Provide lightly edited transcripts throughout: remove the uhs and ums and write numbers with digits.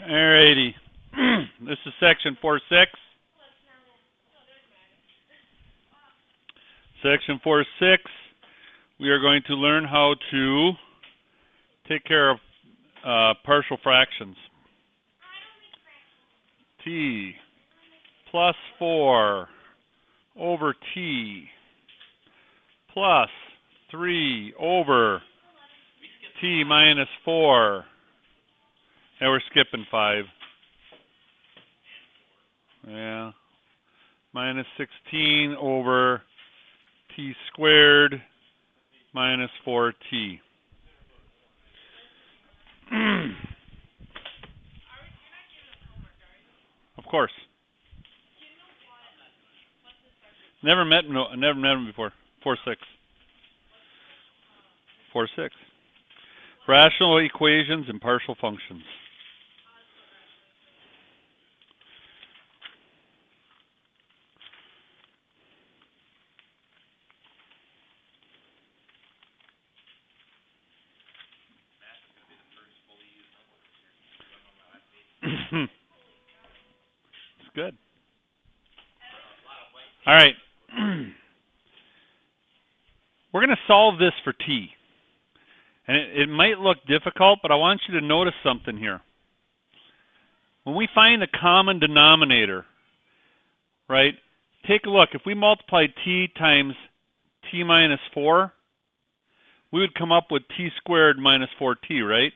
Alrighty. This is section 4.6. Section 4.6, we are going to learn how to take care of partial fractions. T plus 4 over T plus 3 over T minus 4. And we're skipping 5. Yeah. Minus 16 over T squared minus 4T. Of course. Never met him before. 4.6. 4.6. Rational equations and partial functions. It's good. All right. We're going to solve this for T. And it might look difficult, but I want you to notice something here. When we find the common denominator, right, take a look. If we multiply T times T minus 4, we would come up with T squared minus 4T, right?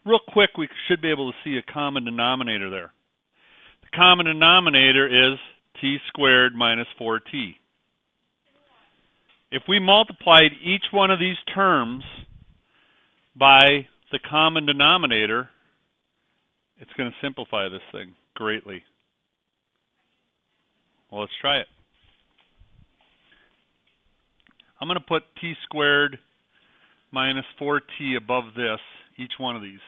Real quick, we should be able to see a common denominator there. The common denominator is T squared minus 4T. If we multiplied each one of these terms by the common denominator, it's going to simplify this thing greatly. Well, let's try it. I'm going to put T squared minus 4T above this, each one of these.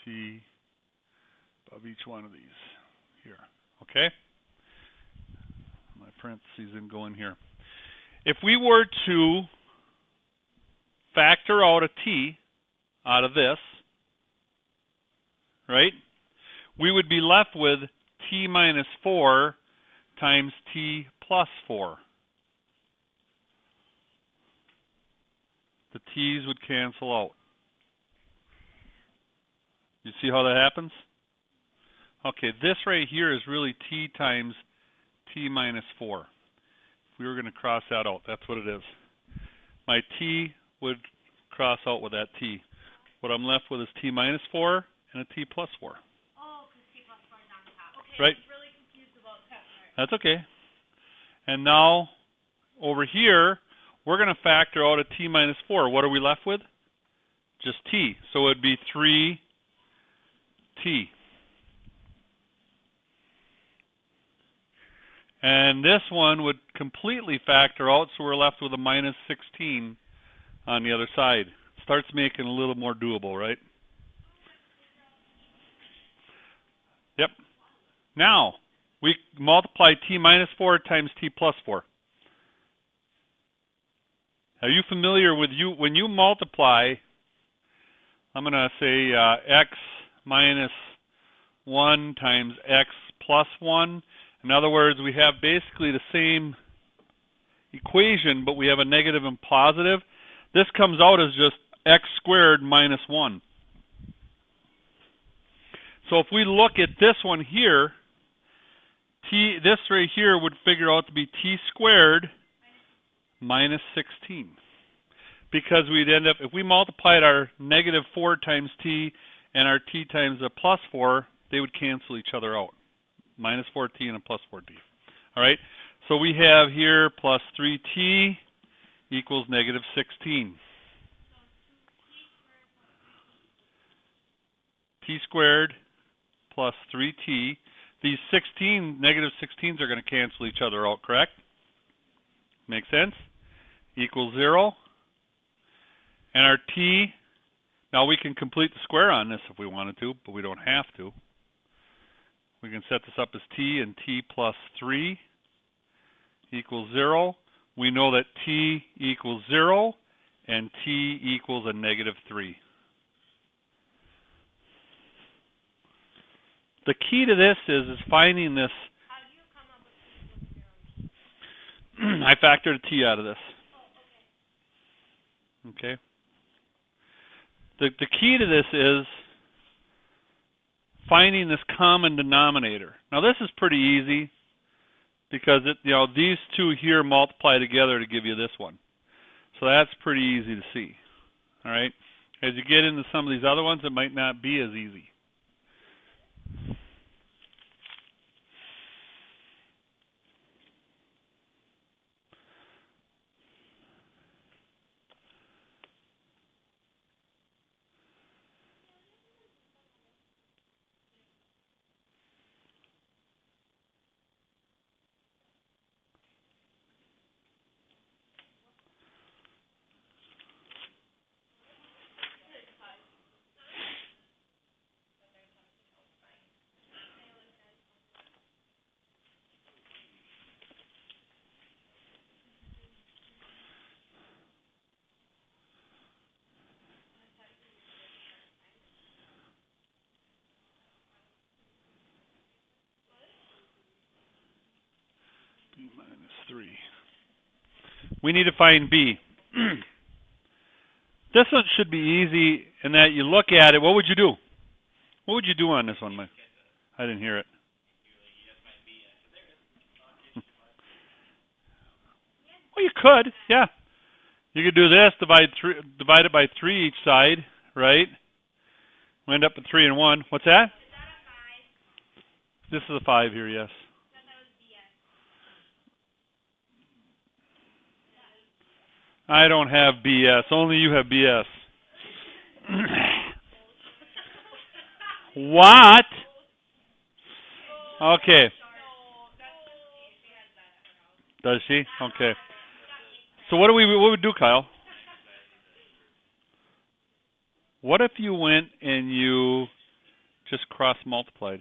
T above each one of these here. Okay? My parentheses and go in here. If we were to factor out a T out of this, right, we would be left with T minus 4 times T plus 4. The T's would cancel out. You see how that happens? Okay, this right here is really T times T minus 4. If we were going to cross that out, that's what it is. My T would cross out with that T. What I'm left with is T minus 4 and a T plus 4. Oh, because T plus 4 is on the top. Okay, right. I was really confused about that part. That's okay. And now, over here, we're going to factor out a T minus 4. What are we left with? Just T. So it would be 3T. And this one would completely factor out, so we're left with a minus 16 on the other side. Starts making it a little more doable, right? Yep. Now, we multiply T minus 4 times T plus 4. Are you familiar with when you multiply, I'm going to say x minus 1 times x plus 1. In other words, we have basically the same equation, but we have a negative and positive. This comes out as just x squared minus 1. So if we look at this one here, this right here would figure out to be T squared minus 16. Because we'd end up, if we multiplied our negative 4 times T and our T times a plus 4, they would cancel each other out. Minus 4T and a plus 4T. All right, so we have here plus 3T equals negative 16. T squared plus 3T. These negative 16s are going to cancel each other out, correct? Make sense? Equals 0. And our T, now we can complete the square on this if we wanted to, but we don't have to. We can set this up as T and T plus 3 equals 0. we know that t equals 0 and t equals a negative 3. The key to this is finding this. How do you come up with 3 equals 0? I factored a t out of this. Oh, okay. Okay. The key to this is finding this common denominator. Now this is pretty easy because these two here multiply together to give you this one. So that's pretty easy to see. All right. As you get into some of these other ones, it might not be as easy. B minus 3. We need to find b. This one should be easy in that you look at it. What would you do? What would you do on this one, Mike? I didn't hear it. Well, you could, yeah. You could do this, divide it by 3 each side, right? We end up with 3 and 1. What's that? Is that a 5? This is a 5 here, yes. I thought that was BS. I don't have BS. Only you have BS. What? Okay. Does she? Okay. So what would we do, Kyle? What if you went and you just cross multiplied?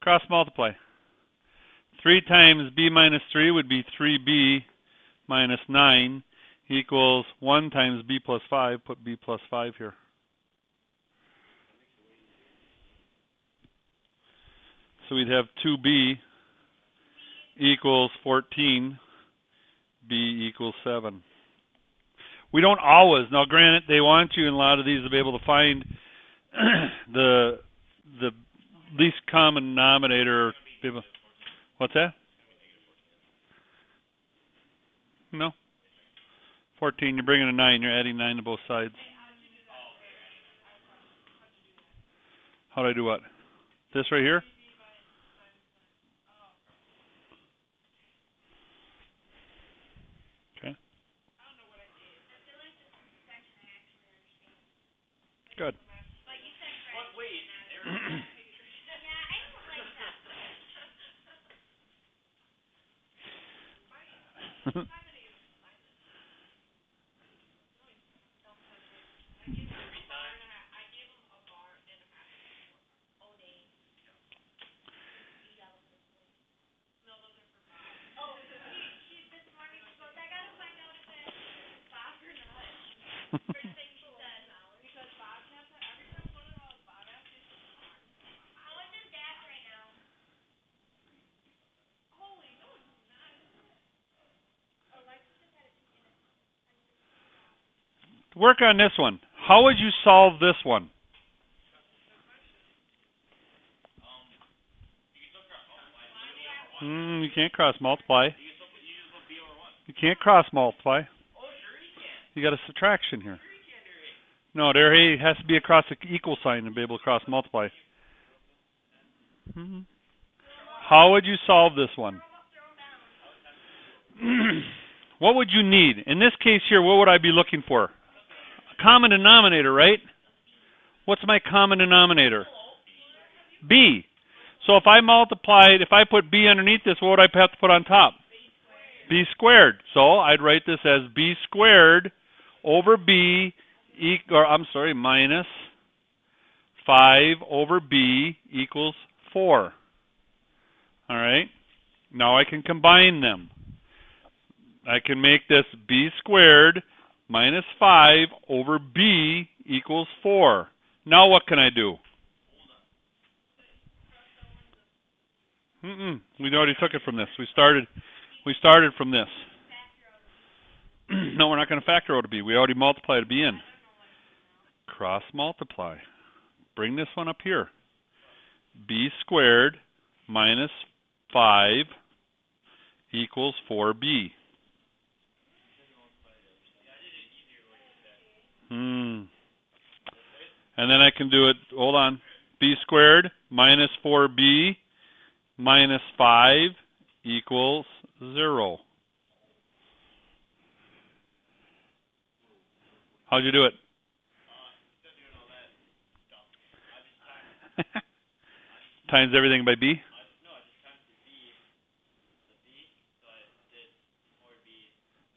Cross multiply. 3 times b minus 3 would be 3b minus 9 equals 1 times b plus 5. Put b plus 5 here. So we'd have 2b equals 14. B equals 7. We don't always. Now, granted, they want you in a lot of these to be able to find the least common denominator. What's that? No. 14. You're bringing a 9. You're adding 9 to both sides. How do I do what? This right here? Okay. Good. Work on this one. How would you solve this one? You can't cross multiply. You can't cross multiply. You got a subtraction here. No, there has to be across the equal sign to be able to cross multiply. How would you solve this one? What would you need? In this case here, what would I be looking for? A common denominator, right? What's my common denominator? B. So if I put b underneath this, what would I have to put on top? B squared. So I'd write this as b squared over b, minus 5 over b equals 4. All right. Now I can combine them. I can make this b squared minus 5 over b equals 4. Now what can I do? We already took it from this. We started from this. No, we're not going to factor out a b. We already multiplied a b in. Cross multiply. Bring this one up here. B squared minus 5 equals 4b. And then I can do it, hold on, b squared minus 4b minus 5 equals 0. How'd you do it? Times everything by b?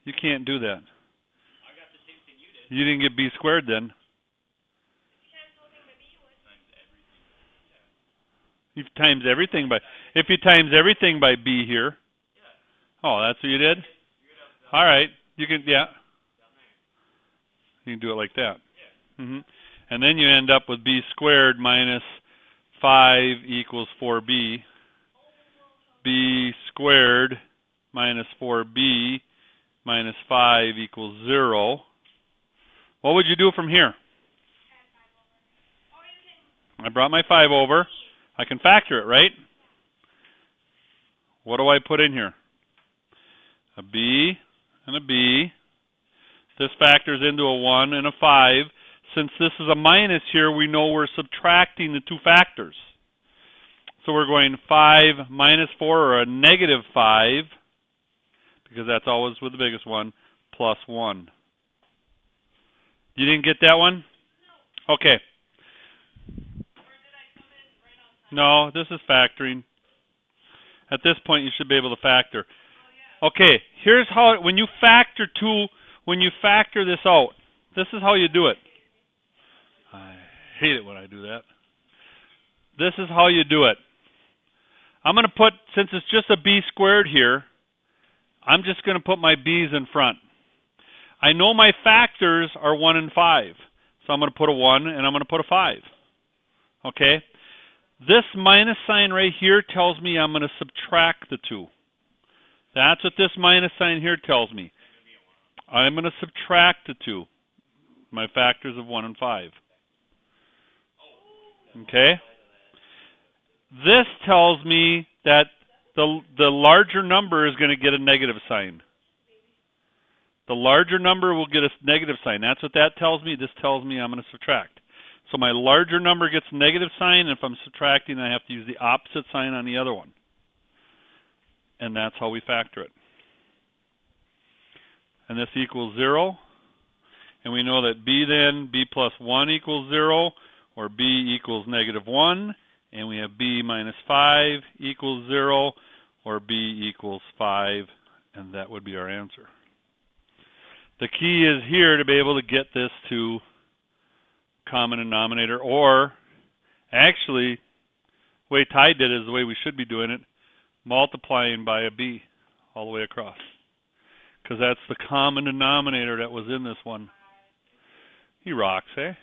You can't do that. You didn't get b squared then. You've times everything by, if you times everything by b here. Oh, that's what you did? All right. You can, yeah. You can do it like that. And then you end up with b squared minus 5 equals 4b. b squared minus 4b minus 5 equals 0. What would you do from here? I brought my 5 over. I can factor it, right? What do I put in here? A b and a b. This factors into a 1 and a 5. Since this is a minus here, we know we're subtracting the two factors. So we're going 5 minus 4, or a negative 5, because that's always with the biggest one, plus 1. You didn't get that one? Okay. No, this is factoring. At this point, you should be able to factor. Okay, here's how, when you factor this out, this is how you do it. I hate it when I do that. This is how you do it. I'm going to put, since it's just a b squared here, I'm just going to put my b's in front. I know my factors are 1 and 5. So I'm going to put a 1 and I'm going to put a 5. Okay? This minus sign right here tells me I'm going to subtract the two. That's what this minus sign here tells me. I'm going to subtract the two. My factors of 1 and 5. Okay? This tells me that the larger number is going to get a negative sign. The larger number will get a negative sign. That's what that tells me. This tells me I'm going to subtract. So my larger number gets a negative sign, and if I'm subtracting, I have to use the opposite sign on the other one. And that's how we factor it. And this equals 0. And we know that b plus 1 equals 0, or b equals negative 1. And we have b minus 5 equals 0, or b equals 5. And that would be our answer. The key is here to be able to get this to common denominator, or actually, the way Ty did it is the way we should be doing it, multiplying by a b all the way across. Because that's the common denominator that was in this one. He rocks, eh?